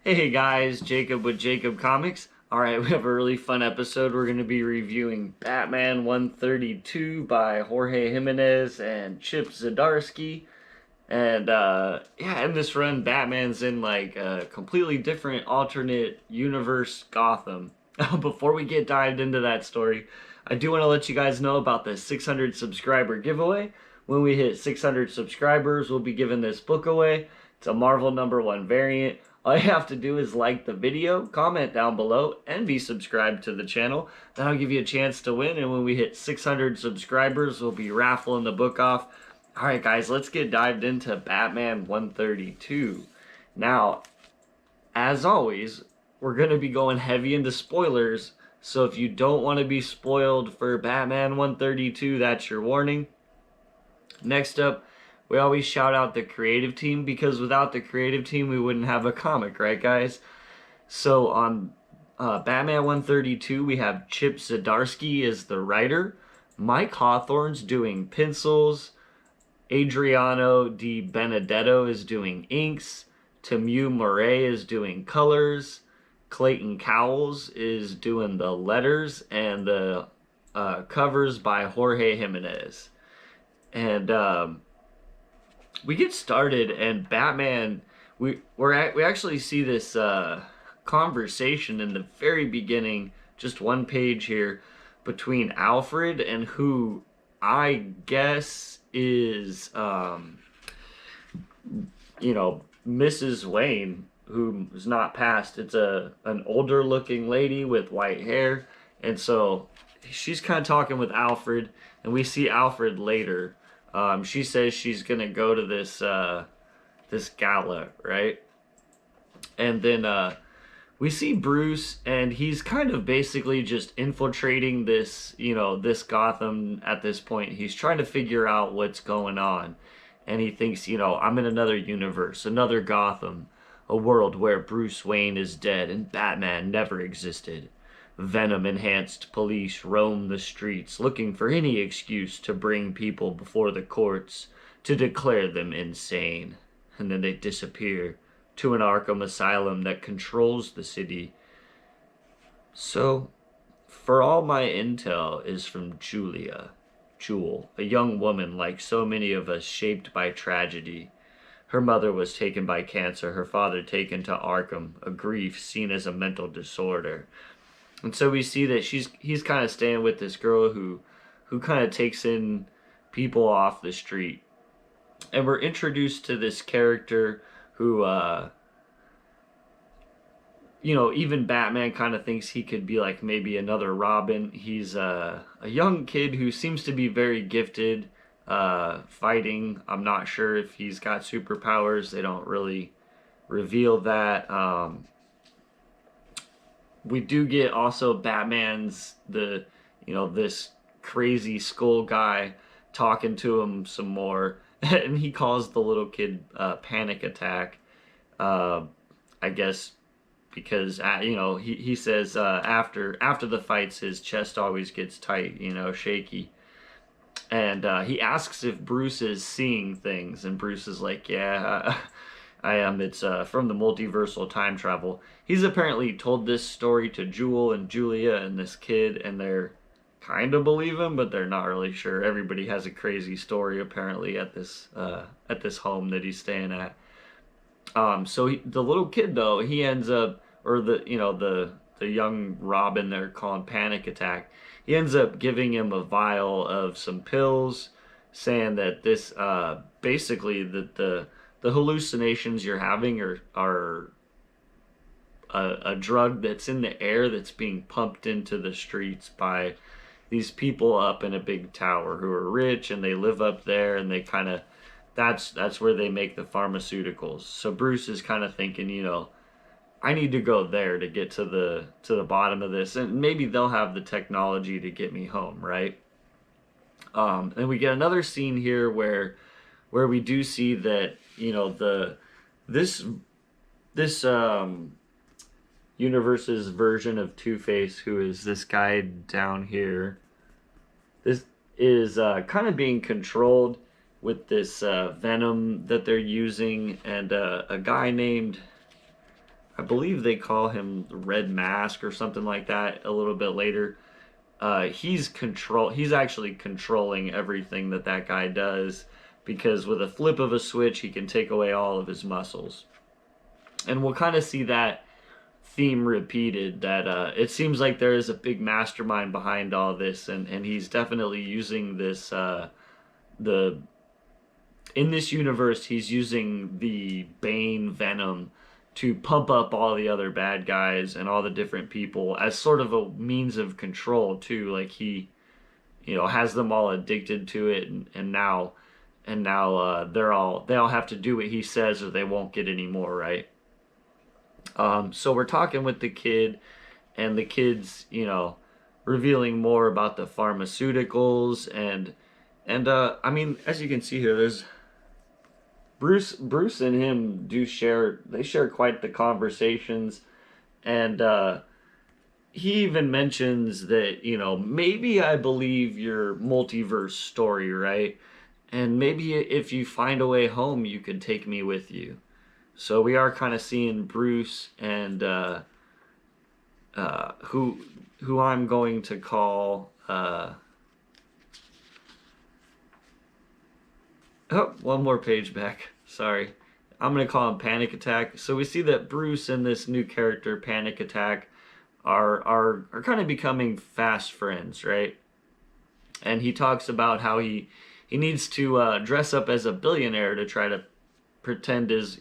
Hey guys, Jacob with Jacob Comics. Alright, we have a really fun episode. We're going to be reviewing Batman 132 by Jorge Jimenez and Chip Zdarsky. And yeah, in this run, Batman's in like a completely different alternate universe Gotham. Before we get dived into that story, I do want to let you guys know about the 600 subscriber giveaway. When we hit 600 subscribers, we'll be giving this book away. It's a Marvel #1 variant. All you have to do is like the video, comment down below, and be subscribed to the channel. That'll give you a chance to win, and when we hit 600 subscribers, we'll be raffling the book off. Alright guys, let's get dived into Batman 132. Now, as always, we're going to be going heavy into spoilers, so if you don't want to be spoiled for Batman 132, that's your warning. Next up, we always shout out the creative team, because without the creative team we wouldn't have a comic, right guys? So on Batman 132 we have Chip Zdarsky as the writer, Mike Hawthorne's doing pencils, Adriano Di Benedetto is doing inks, Temu Murray is doing colors, Clayton Cowles is doing the letters, and the covers by Jorge Jimenez. And we get started, and Batman, we actually see this conversation in the very beginning, just one page here, between Alfred and who I guess is Mrs. Wayne, who is not passed. It's an older looking lady with white hair, and so she's kind of talking with Alfred, and we see Alfred later. She says she's gonna go to this gala, right? And then we see Bruce, and he's kind of basically just infiltrating this, this Gotham at this point. He's trying to figure out what's going on, and he thinks, I'm in another universe, another Gotham, a world where Bruce Wayne is dead and Batman never existed. Venom-enhanced police roam the streets looking for any excuse to bring people before the courts to declare them insane. And then they disappear to an Arkham asylum that controls the city. So, for all my intel is from Jewel, a young woman like so many of us shaped by tragedy. Her mother was taken by cancer, her father taken to Arkham, a grief seen as a mental disorder. And so we see that he's kind of staying with this girl who kind of takes in people off the street. And we're introduced to this character who, even Batman kind of thinks he could be like maybe another Robin. He's a young kid who seems to be very gifted fighting. I'm not sure if he's got superpowers. They don't really reveal that. We do get also Batman's this crazy skull guy talking to him some more, and he calls the little kid panic attack. I guess because he says after the fights his chest always gets tight, shaky, and he asks if Bruce is seeing things, and Bruce is like, yeah. I am. It's from the multiversal time travel. He's apparently told this story to Jewel and Julia and this kid, and they're kind of believe him, but they're not really sure. Everybody has a crazy story apparently at this home that he's staying at. So the little kid though, he ends up, or the young Robin they're calling panic attack. He ends up giving him a vial of some pills, saying that this basically that the hallucinations you're having are a drug that's in the air that's being pumped into the streets by these people up in a big tower who are rich, and they live up there, and they kind of that's where they make the pharmaceuticals. So Bruce is kind of thinking, I need to go there to get to the bottom of this, and maybe they'll have the technology to get me home, right? And we get another scene here where we do see that this universe's version of Two-Face, who is this guy down here, this is kind of being controlled with this venom that they're using, and a guy named I believe they call him the Red Mask or something like that a little bit later. He's actually controlling everything that guy does, because with a flip of a switch he can take away all of his muscles. And we'll kind of see that theme repeated, that it seems like there is a big mastermind behind all this, and he's definitely using this the in this universe he's using the Bane venom to pump up all the other bad guys and all the different people as sort of a means of control too. Like he, has them all addicted to it, and now they all have to do what he says or they won't get any more, right? So we're talking with the kid, and the kid's, revealing more about the pharmaceuticals, and I mean, as you can see here, there's Bruce and him they share quite the conversations, and he even mentions that, maybe I believe your multiverse story, right? And maybe if you find a way home, you could take me with you. So we are kind of seeing Bruce and who I'm going to call oh, one more page back. Sorry. I'm going to call him Panic Attack. So we see that Bruce and this new character, Panic Attack, are kind of becoming fast friends, right? And he talks about how he needs to dress up as a billionaire to try to pretend as,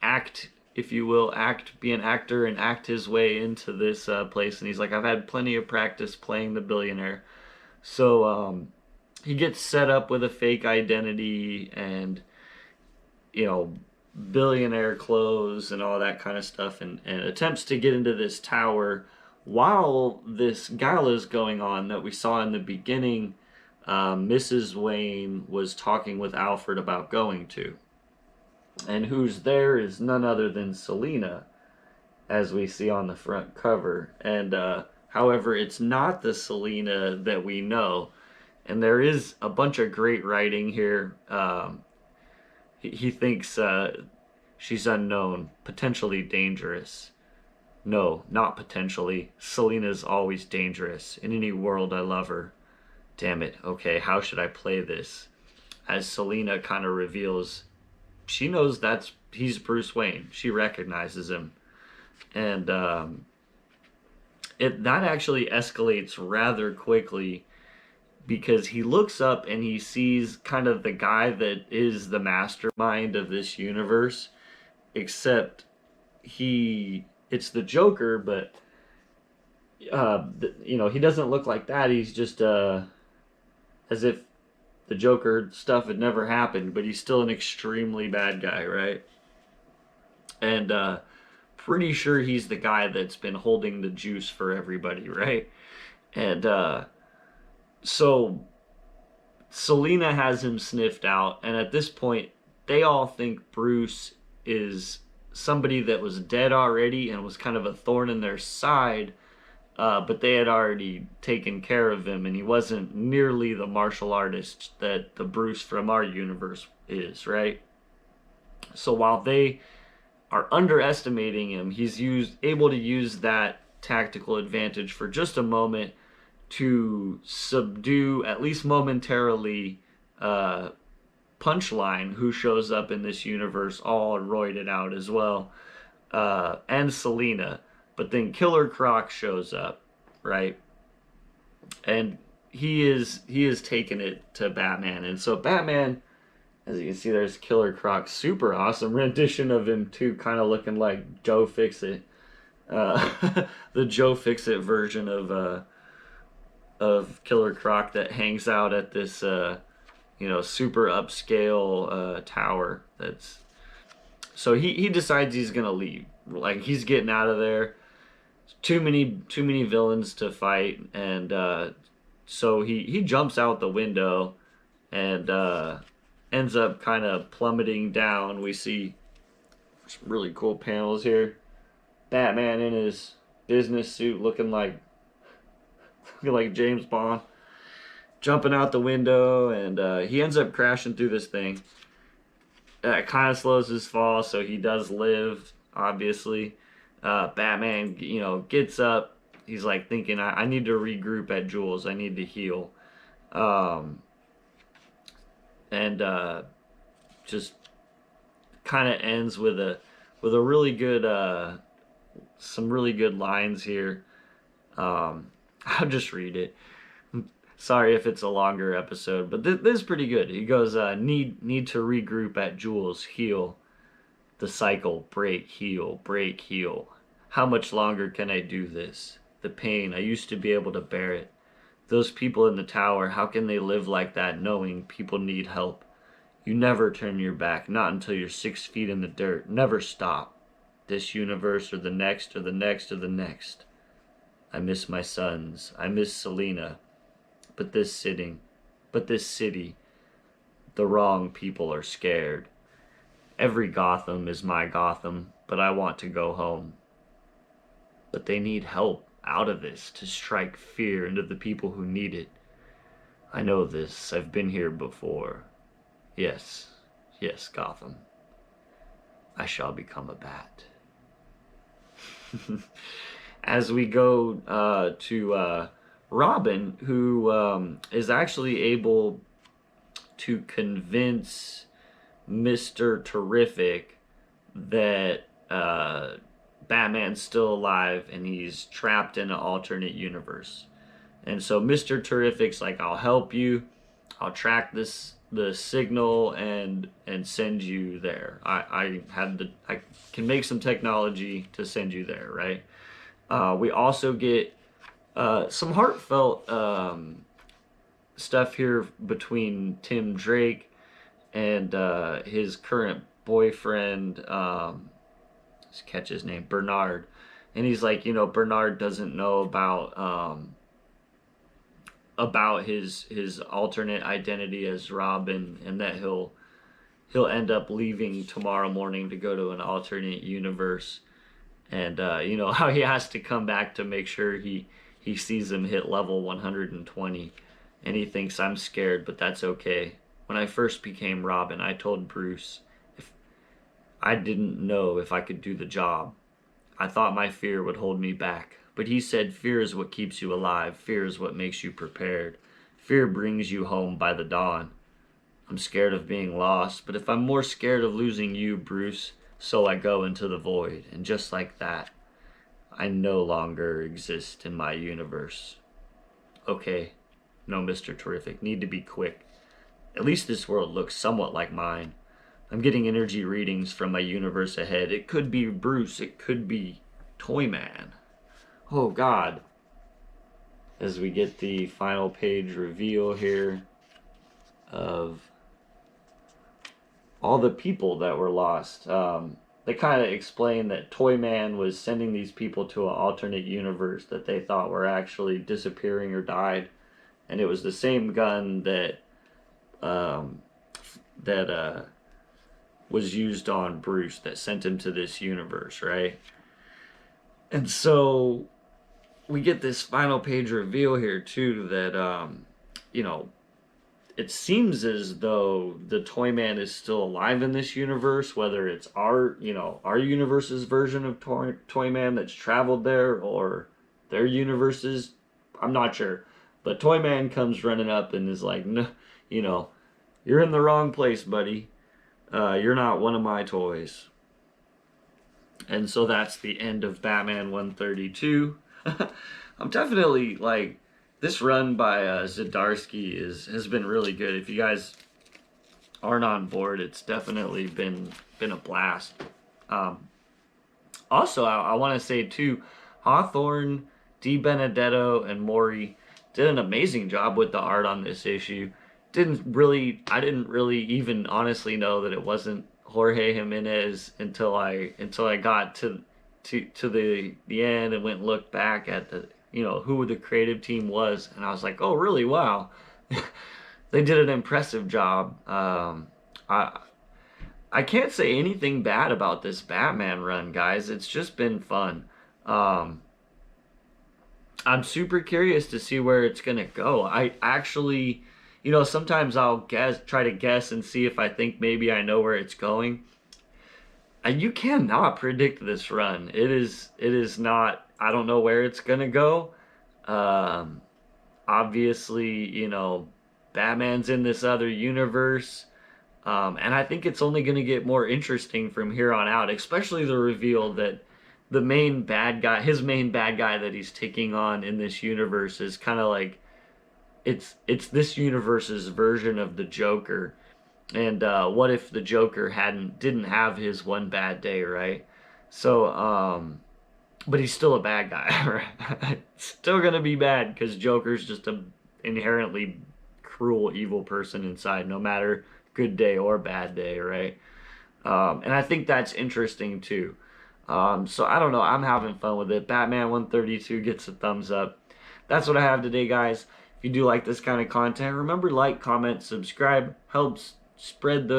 act, if you will, be an actor and act his way into this place. And he's like, I've had plenty of practice playing the billionaire. So he gets set up with a fake identity and, billionaire clothes and all that kind of stuff, and attempts to get into this tower while this gala is going on that we saw in the beginning. Mrs. Wayne was talking with Alfred about going to. And who's there is none other than Selina, as we see on the front cover. And however, it's not the Selina that we know. And there is a bunch of great writing here. He thinks she's unknown, potentially dangerous. No, not potentially. Selina's always dangerous. In any world, I love her. Damn it. Okay, how should I play this? As Selina kind of reveals, she knows he's Bruce Wayne. She recognizes him. And that actually escalates rather quickly, because he looks up and he sees kind of the guy that is the mastermind of this universe, except it's the Joker, but he doesn't look like that. He's just as if the Joker stuff had never happened, but he's still an extremely bad guy, right? And pretty sure he's the guy that's been holding the juice for everybody, right? And so Selina has him sniffed out, and at this point, they all think Bruce is somebody that was dead already and was kind of a thorn in their side, but they had already taken care of him, and he wasn't nearly the martial artist that the Bruce from our universe is, right? So while they are underestimating him, he's able to use that tactical advantage for just a moment to subdue, at least momentarily, Punchline, who shows up in this universe all roided out as well, and Selina. But then Killer Croc shows up, right? And he is taking it to Batman. And so Batman, as you can see, there's Killer Croc, super awesome rendition of him too, kind of looking like Joe Fixit, the Joe Fixit version of Killer Croc that hangs out at this super upscale tower. So he decides he's gonna leave. Like, he's getting out of there. Too many villains to fight, and so he jumps out the window and ends up kind of plummeting down. We see some really cool panels here. Batman in his business suit, looking like James Bond, jumping out the window, and he ends up crashing through this thing. That kind of slows his fall, so he does live, obviously. Batman, gets up. He's like thinking, I need to regroup at Jules. I need to heal. Um, and just kind of ends with a really good some really good lines here. I'll just read it. Sorry if it's a longer episode, but this is pretty good. He goes, need to regroup at Jules, heal. The cycle, break, heal, break, heal. How much longer can I do this? The pain, I used to be able to bear it. Those people in the tower, how can they live like that knowing people need help? You never turn your back, not until you're 6 feet in the dirt. Never stop. This universe or the next or the next or the next. I miss my sons. I miss Selena. But this city, the wrong people are scared. Every Gotham is my Gotham, but I want to go home. But they need help out of this to strike fear into the people who need it. I know this. I've been here before. Yes, yes, Gotham. I shall become a bat. As we go to Robin, who is actually able to convince Mr. Terrific that Batman's still alive and he's trapped in an alternate universe. And so Mr. Terrific's like, I'll help you. I'll track the signal and send you there. I can make some technology to send you there, right? We also get some heartfelt stuff here between Tim Drake and his current boyfriend, let's catch his name, Bernard. And he's like, Bernard doesn't know about his alternate identity as Robin, and that he'll end up leaving tomorrow morning to go to an alternate universe. And how he has to come back to make sure he sees him hit level 120, and he thinks, I'm scared, but that's okay. When I first became Robin, I told Bruce if I didn't know if I could do the job. I thought my fear would hold me back. But he said, fear is what keeps you alive. Fear is what makes you prepared. Fear brings you home by the dawn. I'm scared of being lost, but if I'm more scared of losing you, Bruce, so I go into the void. And just like that, I no longer exist in my universe. Okay, no, Mr. Terrific, need to be quick. At least this world looks somewhat like mine. I'm getting energy readings from my universe ahead. It could be Bruce, it could be Toyman. Oh God. As we get the final page reveal here of all the people that were lost. They kind of explain that Toyman was sending these people to an alternate universe that they thought were actually disappearing or died. And it was the same gun that was used on Bruce that sent him to this universe, right? And so we get this final page reveal here too that it seems as though the Toyman is still alive in this universe, whether it's our universe's version of Toyman that's traveled there or their universe's, I'm not sure. But Toyman comes running up and is like, no, you're in the wrong place, buddy. You're not one of my toys. And so that's the end of Batman 132. I'm definitely like, this run by Zdarsky has been really good. If you guys aren't on board, it's definitely been a blast. Also, I want to say too, Hawthorne, Di Benedetto, and Mori did an amazing job with the art on this issue. I didn't really even honestly know that it wasn't Jorge Jimenez until I got to the end and went and looked back at who the creative team was, and I was like, oh really, wow. They did an impressive job. I can't say anything bad about this Batman run, guys. It's just been fun. I'm super curious to see where it's gonna go. I actually, sometimes I'll try to guess and see if I think maybe I know where it's going. You cannot predict this run. It is not. I don't know where it's gonna go. Um, Obviously, Batman's in this other universe. And I think it's only going to get more interesting from here on out, especially the reveal that the main bad guy, his main bad guy that he's taking on in this universe is kind of like it's this universe's version of the Joker. And what if the Joker didn't have his one bad day, right? So, but he's still a bad guy, right? Still gonna be bad because Joker's just a inherently cruel, evil person inside, no matter good day or bad day, right? And I think that's interesting too. So I don't know. I'm having fun with it. Batman 132 gets a thumbs up. That's what I have today, guys. If you do like this kind of content, remember like, comment, subscribe. Helps spread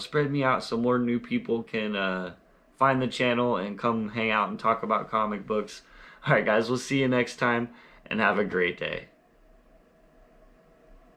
spread me out so more new people can find the channel and come hang out and talk about comic books. All right, guys. We'll see you next time and have a great day.